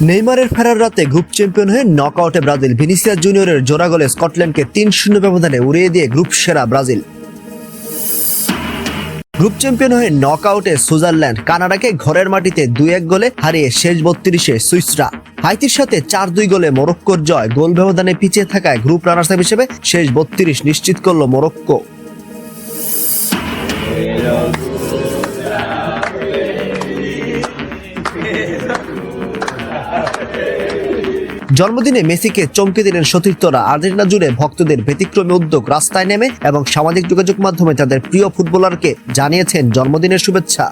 নেইমারের ফেরার রাতে গ্রুপ চ্যাম্পিয়ন হয়ে নকআউটে ব্রাজিল। ভিনিসিয়াস জুনিয়রের জোড়া গোলে স্কটল্যান্ডকে ৩-০ ব্যবধানে উড়িয়ে দিয়ে গ্রুপ সেরা ব্রাজিল। গ্রুপ চ্যাম্পিয়ন হয়ে নকআউটে সুইজারল্যান্ড কানাডাকে ঘরের মাটিতে ২-১ গোলে হারিয়ে শেষ ৩২-এ সুইসরা। হাইতির সাথে ৪-২ গোলে মরক্কোর জয়। গোল ব্যবধানে পিছিয়ে থাকায় গ্রুপ রানার্স আপ হিসেবে শেষ ৩২ নিশ্চিত করল মরক্কো। জন্মদিনে মেসিকে চমকে দিলেন সতীর্থরা। আর্জেন্টিনা জুড়ে ভক্তদের ব্যতিক্রমী উদ্যোগ, রাস্তায় নেমে এবং সামাজিক যোগাযোগ মাধ্যমে তাদের প্রিয় ফুটবলারকে জানিয়েছেন জন্মদিনের শুভেচ্ছা।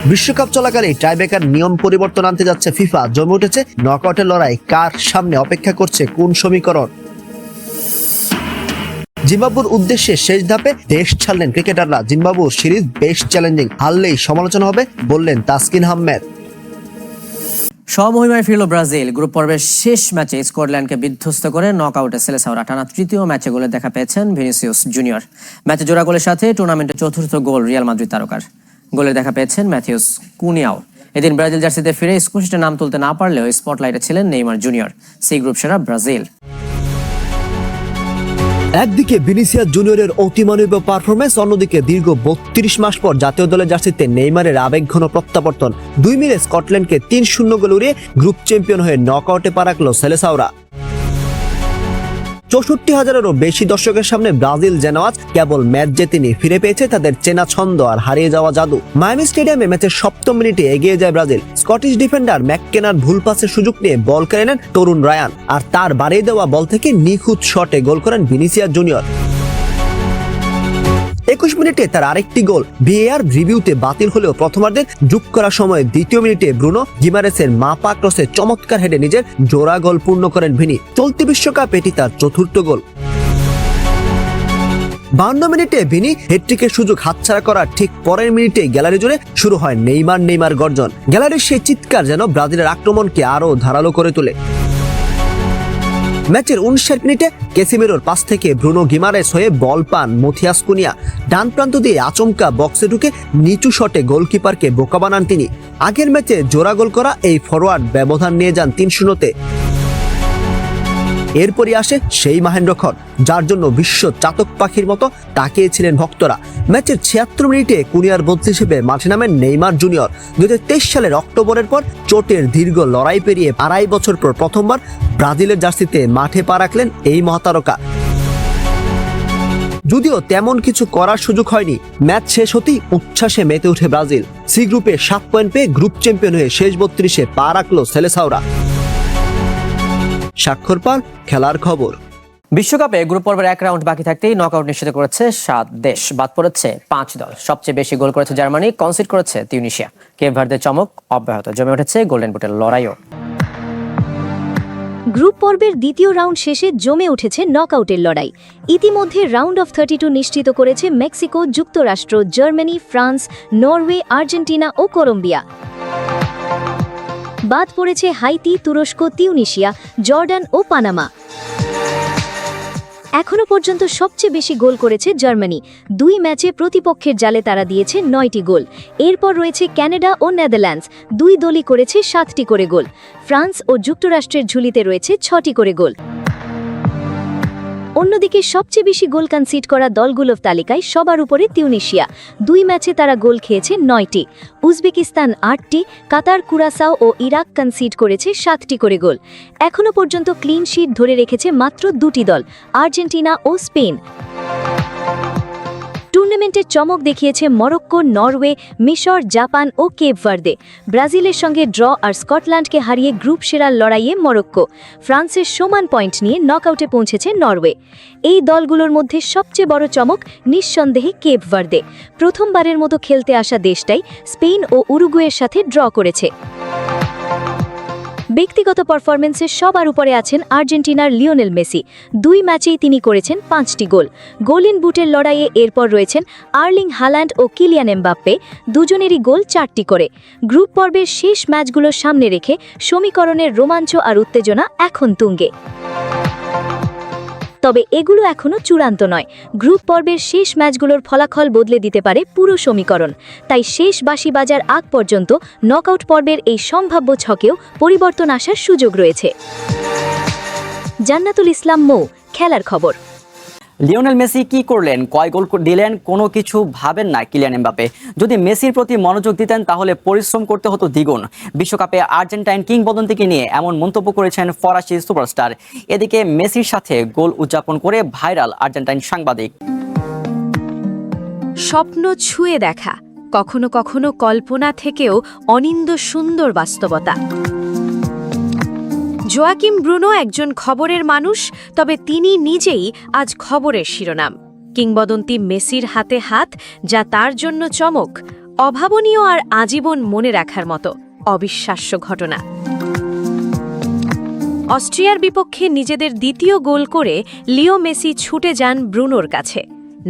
বিশ্বকাপ চলাকালে টাইব্রেকার নিয়ম পরিবর্তন আনতে যাচ্ছে ফিফা। জমে উঠেছে নকআউটের লড়াই, কার সামনে অপেক্ষা করছে কোন সমীকরণ। জিম্বাবুর উদ্দেশ্যে শেষ ধাপে দেশ ছাড়লেন ক্রিকেটাররা। জিম্বাবুর সিরিজ বেশ চ্যালেঞ্জিং, হারলেই সমালোচনা হবে বললেন তাসকিন আহমেদ। স্বমহিমায় ফিরল ব্রাজিল। গ্রুপ পর্বের শেষ ম্যাচে স্কটল্যান্ডকে বিধ্বস্ত করে নকআউটে সেলেসাওরা। টানা তৃতীয় ম্যাচে গোলের দেখা পেয়েছেন ভিনিসিয়াস জুনিয়র। ম্যাচে জোড়া গোলের সাথে টুর্নামেন্টের চতুর্থ গোল রিয়াল মাদ্রিদ তারকার। গোলের দেখা পেয়েছেন ম্যাথিউস কুনিয়াও। এদিন ব্রাজিল জার্সিতে ফিরে স্কোশিতে নাম তুলতে না পারলেও স্পটলাইটে ছিলেন নেইমার জুনিয়র। সি গ্রুপ সেরা ব্রাজিল। একদিকে ভিনিসিয়াস জুনিয়রের অতিমানবীয় পারফরমেন্স, অন্যদিকে দীর্ঘ ৩২ মাস পর জাতীয় দলের জার্সিতে নেইমারের আবেগঘন প্রত্যাবর্তন। ২ মিলে স্কটল্যান্ডকে ৩-০ গোলে উড়িয়ে গ্রুপ চ্যাম্পিয়ন হয়ে নকআউটে পা রাখল সেলেসাওরা। ৬৪,০০০-এরও বেশি দর্শকের সামনে ব্রাজিল যেন আজ কেবল ম্যাচ জেতেনি, ফিরে পেয়েছে তাদের চেনা ছন্দ আর হারিয়ে যাওয়া জাদু। মায়ামি স্টেডিয়ামে ম্যাচের ৭ম মিনিটে এগিয়ে যায় ব্রাজিল। স্কটিশ ডিফেন্ডার ম্যাককেনার ভুল পাসের সুযোগ নিয়ে বল কেড়ে নেন তরুণ রায়ান, আর তার বাড়িয়ে দেওয়া বল থেকে নিখুঁত শটে গোল করেন ভিনিসিয়াস জুনিয়র। ২১ মিনিটে তার আরেকটি গোল ভিএআর রিভিউতে বাতিল হলেও প্রথমার্ধের যোগ করা সময়ে ২য় মিনিটে ব্রুনো গিমারেসের মাপা ক্রসে চমৎকার হেডে নিজের জোড়া গোল পূর্ণ করেন ভিনি। চলতি বিশ্বকাপ এটি তার চতুর্থ গোল। ৫২ মিনিটে ভিনি হ্যাটট্রিকের সুযোগ হাতছাড়া করার ঠিক পরের মিনিটেই গ্যালারি জুড়ে শুরু হয় নেইমার গর্জন। গ্যালারির সেই চিৎকার যেন ব্রাজিলের আক্রমণকে আরো ধারালো করে তোলে। ম্যাচের ৫৯ মিনিটে ক্যাসিমেরোর পাস থেকে ব্রুনো গিমারেস হয়ে বল পান মাথিয়াস কুনিয়া। ডান প্রান্ত দিয়ে আচমকা বক্সে ঢুকে নিচু শটে গোলকিপারকে বোকা বানান তিনি। আগের ম্যাচে জোড়া গোল করা এই ফরওয়ার্ড ব্যবধান নিয়ে যান ৩-০-তে। এরপরই আসে সেই মাহেন্দ্রক্ষণ, যার জন্য বিশ্ব চাতক পাখির মতো তাকিয়েছিলেন ভক্তরা। ম্যাচের ৭৬ মিনিটে কুনিয়ার বদলি হিসেবে মাঠে নামেন নেইমার জুনিয়র। ২০২৩ সালের অক্টোবরের পর চোটের দীর্ঘ লড়াই পেরিয়ে ২.৫ বছর পর প্রথমবার ব্রাজিলের জার্সিতে মাঠে পা রাখলেন এই মহাতারকা। যদিও তেমন কিছু করার সুযোগ হয়নি, ম্যাচ শেষ হতেই উচ্ছ্বাসে মেতে উঠে ব্রাজিল। সি গ্রুপে ৭ পয়েন্ট পেয়ে গ্রুপ চ্যাম্পিয়ন হয়ে শেষ ৩২-এ পা রাখল সেলেসাওরা। স্বাক্ষর পাল, খেলার খবর। বিশ্বকাপে গ্রুপ পর্বের ১ রাউন্ড বাকি থাকতেই নকআউট নিশ্চিত করেছে ৭ দেশ। বাদ পড়েছে ৫ দল। সবচেয়ে বেশি গোল করেছে জার্মানি, কনসিড করেছে তিউনিসিয়া। কেপ ভার্দের চমক অব্যাহত, জমে উঠেছে গোল্ডেন বুটের লড়াইও। গ্রুপ পর্বের দ্বিতীয় রাউন্ড শেষে জমে উঠেছে নকআউটের লড়াই। ইতিমধ্যে রাউন্ড অফ 32 নিশ্চিত করেছে মেক্সিকো, যুক্তরাষ্ট্র, জার্মানি, ফ্রান্স, নরওয়ে, আর্জেন্টিনা ও কলম্বিয়া। বাদ পড়েছে হাইতি, তুরস্ক, তিউনিসিয়া, জর্ডান ও পানামা। এখনো পর্যন্ত সবচেয়ে বেশি গোল করেছে জার্মানি। ২ ম্যাচে প্রতিপক্ষের জালে তারা দিয়েছে ৯টি গোল। এরপর রয়েছে কানাডা ও নেদারল্যান্ডস, ২ দলই করেছে ৭টি করে গোল। ফ্রান্স ও যুক্তরাষ্ট্রের ঝুলিতে রয়েছে ৬টি করে গোল। অন্যদিকে সবচেয়ে বেশি গোল কনসিড করা দলগুলোর তালিকায় সবার উপরে তিউনিসিয়া। ২ ম্যাচে তারা গোল খেয়েছে ৯টি। উজবেকিস্তান ৮টি, কাতার, কুরাসাও ও ইরাক কনসিড করেছে ৭টি করে গোল। এখনো পর্যন্ত ক্লিন শিট ধরে রেখেছে মাত্র ২টি দল, আর্জেন্টিনা ও স্পেন। টুর্নামেন্টের চমক দেখিয়েছে মরক্কো, নরওয়ে, মিশর, জাপান ও কেপ ভার্দে। ব্রাজিলের সঙ্গে ড্র আর স্কটল্যান্ডকে হারিয়ে গ্রুপ সেরার লড়াইয়ে মরক্কো। ফ্রান্সের সমান পয়েন্ট নিয়ে নকআউটে পৌঁছেছে নরওয়ে। এই দলগুলোর মধ্যে সবচেয়ে বড় চমক নিঃসন্দেহে কেপ ভার্দে। প্রথমবারের মতো খেলতে আসা দেশটাই স্পেন ও উরুগুয়ের সাথে ড্র করেছে। ব্যক্তিগত পারফরমেন্সে সবার উপরে আছেন আর্জেন্টিনার লিওনেল মেসি। ২ ম্যাচেই তিনি করেছেন ৫টি গোল। গোল্ডেন বুটের লড়াইয়ে এরপর রয়েছেন আর্লিং হাল্যান্ড ও কিলিয়ান এমবাপ্পে, দুজনেরই গোল ৪টি করে। গ্রুপ পর্বের শেষ ম্যাচগুলো সামনে রেখে সমীকরণের রোমাঞ্চ আর উত্তেজনা এখন তুঙ্গে। তবে এগুলো এখনও চূড়ান্ত নয়। গ্রুপ পর্বের শেষ ম্যাচগুলোর ফলাফল বদলে দিতে পারে পুরো সমীকরণ। তাই শেষ বাঁশি বাজার আগ পর্যন্ত নকআউট পর্বের এই সম্ভাব্য ছকেও পরিবর্তন আসার সুযোগ রয়েছে। জান্নাতুল ইসলাম মৌ, খেলার খবর। লিওনেল মেসি কি করলেন, কয় গোল দিলেন, কোনো কিছু ভাবেন না কিলিয়ান এমবাপ্পে। যদি মেসির প্রতি মনোযোগ দিতেন তাহলে পরিশ্রম করতে হতো দ্বিগুণ। বিশ্বকাপে আর্জেন্টাইন কিংবদন্তিকে নিয়ে এমন মন্তব্য করেছেন ফরাসি সুপারস্টার। এদিকে মেসির সাথে গোল উদযাপন করে ভাইরাল আর্জেন্টাইন সাংবাদিক। স্বপ্ন ছুঁয়ে দেখা, কখনো কখনো কল্পনা থেকেও অনিন্দ সুন্দর বাস্তবতা। জোয়াকিম ব্রুনো একজন খবরের মানুষ, তবে তিনি নিজেই আজ খবরের শিরোনাম। কিংবদন্তি মেসির হাতে হাত, যা তার জন্য চমক, অভাবনীয় আর আজীবন মনে রাখার মতো অবিশ্বাস্য ঘটনা। অস্ট্রিয়ার বিপক্ষে নিজেদের দ্বিতীয় গোল করে লিও মেসি ছুটে যান ব্রুনোর কাছে।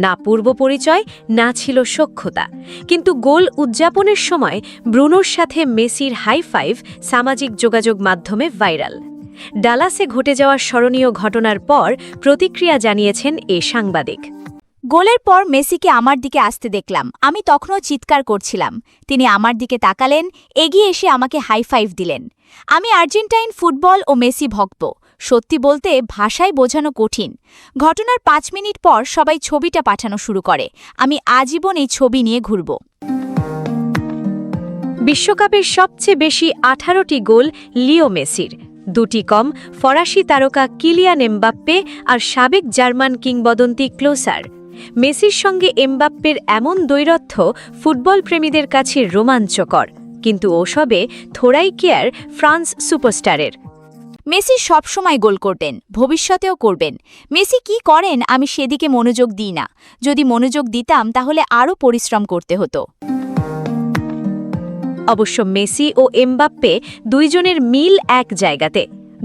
না পূর্ব পরিচয়, না ছিল সখ্যতা, কিন্তু গোল উদযাপনের সময় ব্রুনোর সাথে মেসির হাই ফাইভ সামাজিক যোগাযোগ মাধ্যমে ভাইরাল। ডালাসে ঘটে যাওয়া স্মরণীয় ঘটনার পর প্রতিক্রিয়া জানিয়েছেন এ সাংবাদিক। গোলের পর মেসিকে আমার দিকে আসতে দেখলাম। আমি তখনও চিৎকার করছিলাম। তিনি আমার দিকে তাকালেন, এগিয়ে এসে আমাকে হাই ফাইভ দিলেন। আমি আর্জেন্টাইন ফুটবল ও মেসি ভক্ত। সত্যি বলতে ভাষায় বোঝানো কঠিন। ঘটনার 5 মিনিট পর সবাই ছবিটা পাঠানো শুরু করে। আমি আজীবন এই ছবি নিয়ে ঘুরব। বিশ্বকাপের সবচেয়ে বেশি 18টি গোল লিও মেসির, 2টি কম ফরাসি তারকা কিলিয়ান এমবাপ্পে আর সাবেক জার্মান কিংবদন্তি ক্লোসার। মেসির সঙ্গে এমবাপ্পের এমন দ্বৈরথ্য ফুটবল প্রেমীদের কাছে রোমাঞ্চকর, কিন্তু ওসবে থোড়াই কেয়ার ফ্রান্স সুপারস্টারের। মেসি সবসময় গোল করতেন, ভবিষ্যতেও করবেন। মেসি কি করেন আমি সেদিকে মনোযোগ দিই না। যদি মনোযোগ দিতাম তাহলে আরও পরিশ্রম করতে হতো। অবশ্য মেসি ও এমবাপ্পে দুইজনের মিল এক জায়গাতে,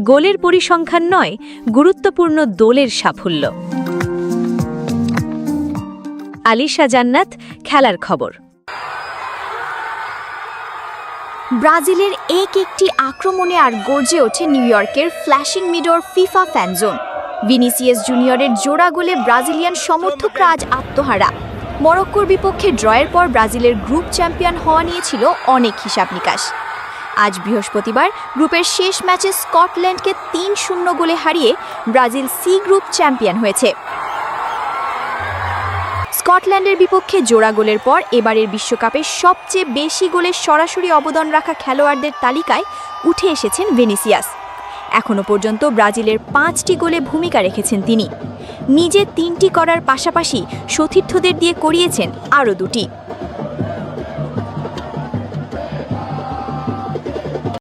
গোলের পরিসংখ্যান নয়, গুরুত্বপূর্ণ দোলের সাফল্য। আলিশা জান্নাত, খেলার খবর। ব্রাজিলের একটি আক্রমণে আর গর্জে ওঠে নিউ ইয়র্কের ফ্ল্যাশিং মিডোর ফিফা ফ্যানজোন। ভিনিসিয়াস জুনিয়রের জোড়া গোলে ব্রাজিলিয়ান সমর্থকরা আজ আত্মহারা। মরক্কোর বিপক্ষে ড্রয়ের পর ব্রাজিলের গ্রুপ চ্যাম্পিয়ন হওয়া নিয়েছিল অনেক হিসাব নিকাশ। আজ বৃহস্পতিবার গ্রুপের শেষ ম্যাচে স্কটল্যান্ডকে 3-0 গোলে হারিয়ে ব্রাজিল সি গ্রুপ চ্যাম্পিয়ন হয়েছে। স্কটল্যান্ডের বিপক্ষে জোড়া গোলের পর এবারের বিশ্বকাপে সবচেয়ে বেশি গোলের সরাসরি অবদান রাখা খেলোয়াড়দের তালিকায় উঠে এসেছেন ভিনিসিয়াস। এখনও পর্যন্ত ব্রাজিলের 5টি গোলে ভূমিকা রেখেছেন তিনি। নিজে 3টি করার পাশাপাশি সতীর্থদের দিয়ে করিয়েছেন আরও 2টি।